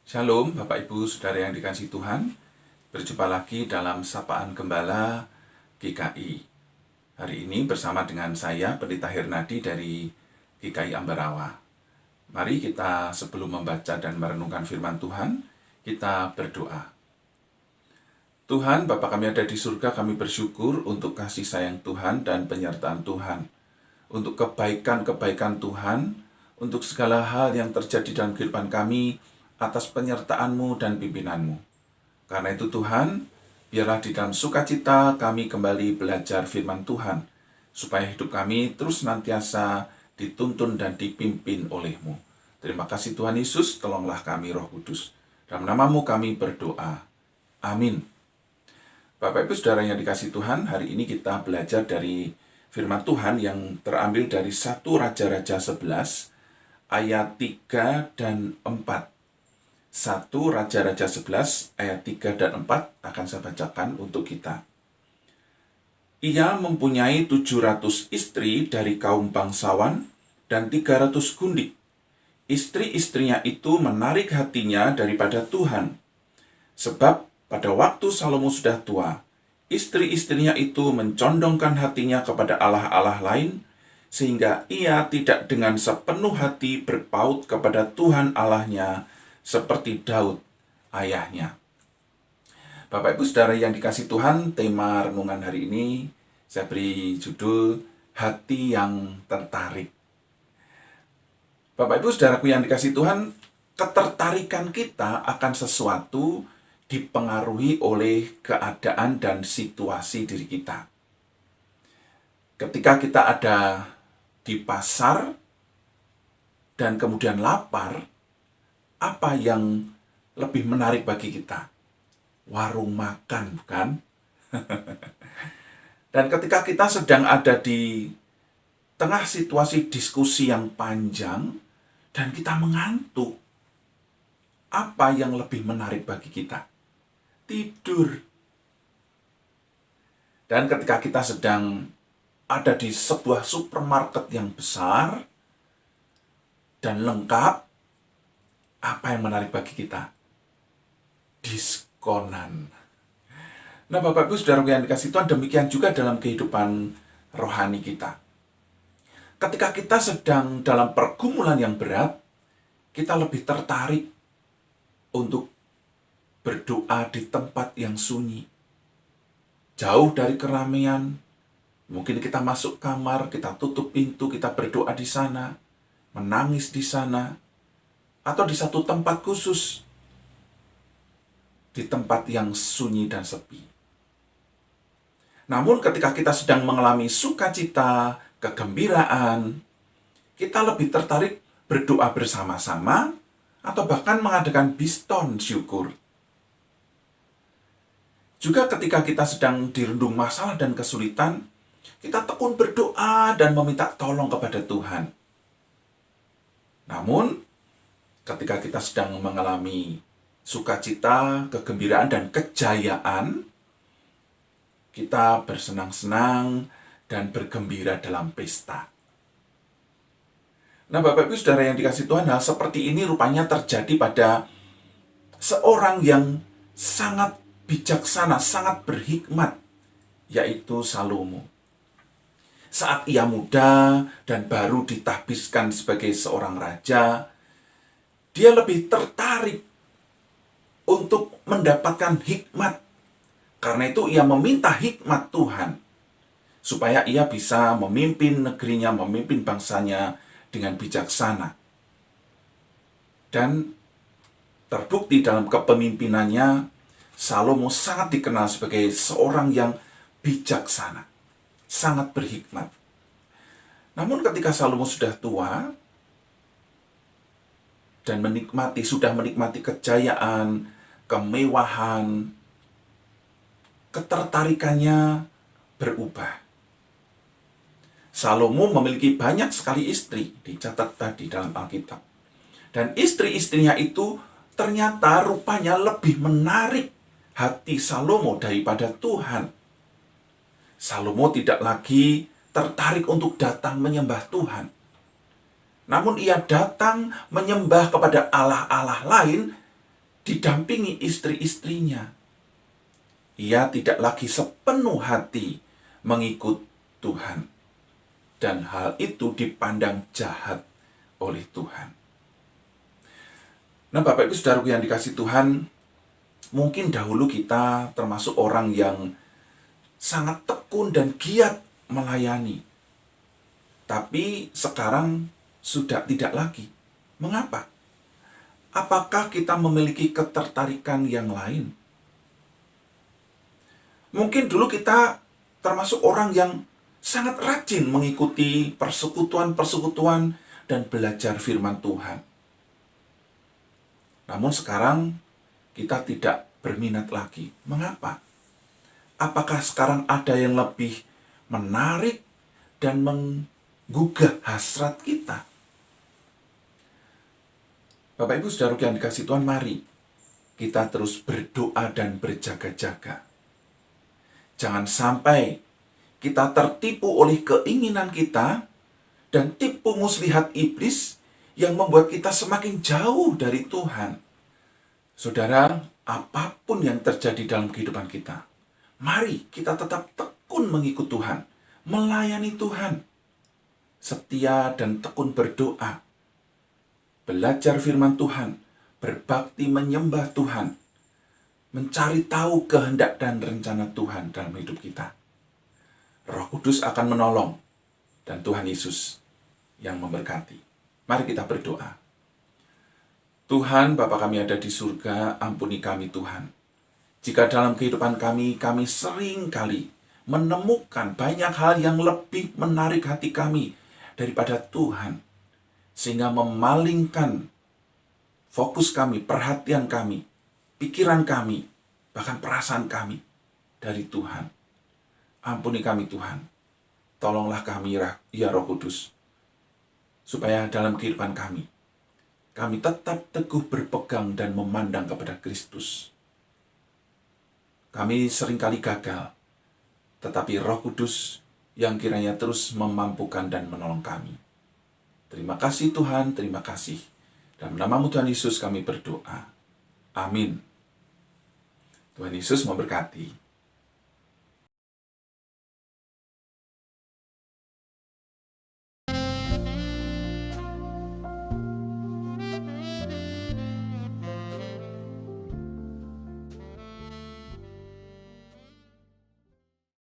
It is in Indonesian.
Shalom Bapak Ibu Saudara yang dikasihi Tuhan. Berjumpa lagi dalam Sapaan Gembala GKI. Hari ini bersama dengan saya Pendeta Hernadi dari GKI Ambarawa. Mari kita sebelum membaca dan merenungkan firman Tuhan, kita berdoa. Tuhan, Bapa kami ada di surga, kami bersyukur untuk kasih sayang Tuhan dan penyertaan Tuhan. Untuk kebaikan-kebaikan Tuhan, untuk segala hal yang terjadi dalam kehidupan kami, atas penyertaan-Mu dan pimpinanmu. Karena itu Tuhan, biarlah di dalam sukacita kami kembali belajar firman Tuhan, supaya hidup kami terus senantiasa dituntun dan dipimpin oleh-Mu. Terima kasih Tuhan Yesus, tolonglah kami Roh Kudus. Dalam nama-Mu kami berdoa. Amin. Bapak Ibu Saudara yang dikasihi Tuhan, hari ini kita belajar dari firman Tuhan yang terambil dari 1 Raja-Raja 11, ayat 3 dan 4. 1 Raja-Raja 11 ayat 3 dan 4 akan saya bacakan untuk kita. Ia mempunyai 700 istri dari kaum bangsawan dan 300 gundik. Istri-istrinya itu menarik hatinya daripada Tuhan. Sebab pada waktu Salomo sudah tua, istri-istrinya itu mencondongkan hatinya kepada allah-allah lain, sehingga ia tidak dengan sepenuh hati berpaut kepada Tuhan Allahnya, seperti Daud, ayahnya. Bapak Ibu Saudara yang dikasihi Tuhan, tema renungan hari ini saya beri judul Hati yang Tertarik. Bapak Ibu Saudaraku yang dikasihi Tuhan, ketertarikan kita akan sesuatu dipengaruhi oleh keadaan dan situasi diri kita. Ketika kita ada di pasar dan kemudian lapar, apa yang lebih menarik bagi kita? Warung makan, bukan? Dan ketika kita sedang ada di tengah situasi diskusi yang panjang dan kita mengantuk, apa yang lebih menarik bagi kita? Tidur. Dan ketika kita sedang ada di sebuah supermarket yang besar dan lengkap, apa yang menarik bagi kita? Diskonan. Nah, Bapak Ibu Saudara yang dikasihi Tuhan, demikian juga dalam kehidupan rohani kita. Ketika kita sedang dalam pergumulan yang berat, kita lebih tertarik untuk berdoa di tempat yang sunyi. Jauh dari keramaian. Mungkin kita masuk kamar, kita tutup pintu, kita berdoa di sana, menangis di sana, atau di satu tempat khusus, di tempat yang sunyi dan sepi. Namun ketika kita sedang mengalami sukacita, kegembiraan, kita lebih tertarik berdoa bersama-sama, atau bahkan mengadakan biston syukur. Juga ketika kita sedang dirundung masalah dan kesulitan, kita tekun berdoa dan meminta tolong kepada Tuhan. Namun, ketika kita sedang mengalami sukacita, kegembiraan, dan kejayaan, kita bersenang-senang dan bergembira dalam pesta. Nah, Bapak Ibu Saudara yang dikasihi Tuhan, hal seperti ini rupanya terjadi pada seorang yang sangat bijaksana, sangat berhikmat, yaitu Salomo. Saat ia muda dan baru ditahbiskan sebagai seorang raja, dia lebih tertarik untuk mendapatkan hikmat. Karena itu ia meminta hikmat Tuhan, supaya ia bisa memimpin negerinya, memimpin bangsanya dengan bijaksana. Dan terbukti dalam kepemimpinannya, Salomo sangat dikenal sebagai seorang yang bijaksana, sangat berhikmat. Namun ketika Salomo sudah tua, dan sudah menikmati kejayaan, kemewahan, ketertarikannya berubah. Salomo memiliki banyak sekali istri, dicatat tadi dalam Alkitab. Dan istri-istrinya itu ternyata rupanya lebih menarik hati Salomo daripada Tuhan. Salomo tidak lagi tertarik untuk datang menyembah Tuhan. Namun ia datang menyembah kepada allah-allah lain didampingi istri-istrinya. Ia tidak lagi sepenuh hati mengikut Tuhan. Dan hal itu dipandang jahat oleh Tuhan. Nah, Bapak Ibu Saudaraku yang dikasihi Tuhan, mungkin dahulu kita termasuk orang yang sangat tekun dan giat melayani. Tapi sekarang sudah tidak lagi. Mengapa? Apakah kita memiliki ketertarikan yang lain? Mungkin dulu kita termasuk orang yang sangat rajin mengikuti persekutuan-persekutuan dan belajar firman Tuhan. Namun sekarang kita tidak berminat lagi. Mengapa? Apakah sekarang ada yang lebih menarik dan menggugah hasrat kita? Bapak Ibu Saudara yang dikasihi Tuhan, mari kita terus berdoa dan berjaga-jaga. Jangan sampai kita tertipu oleh keinginan kita dan tipu muslihat iblis yang membuat kita semakin jauh dari Tuhan. Saudara, apapun yang terjadi dalam kehidupan kita, mari kita tetap tekun mengikut Tuhan, melayani Tuhan, setia dan tekun berdoa, belajar firman Tuhan, berbakti menyembah Tuhan, mencari tahu kehendak dan rencana Tuhan dalam hidup kita. Roh Kudus akan menolong dan Tuhan Yesus yang memberkati. Mari kita berdoa. Tuhan, Bapa kami ada di surga, ampuni kami Tuhan. Jika dalam kehidupan kami sering kali menemukan banyak hal yang lebih menarik hati kami daripada Tuhan, sehingga memalingkan fokus kami, perhatian kami, pikiran kami, bahkan perasaan kami dari Tuhan. Ampuni kami Tuhan, tolonglah kami ya Roh Kudus, supaya dalam kehidupan kami tetap teguh berpegang dan memandang kepada Kristus. Kami seringkali gagal, tetapi Roh Kudus yang kiranya terus memampukan dan menolong kami. Terima kasih Tuhan, terima kasih. Dalam nama Tuhan Yesus kami berdoa. Amin. Tuhan Yesus memberkati.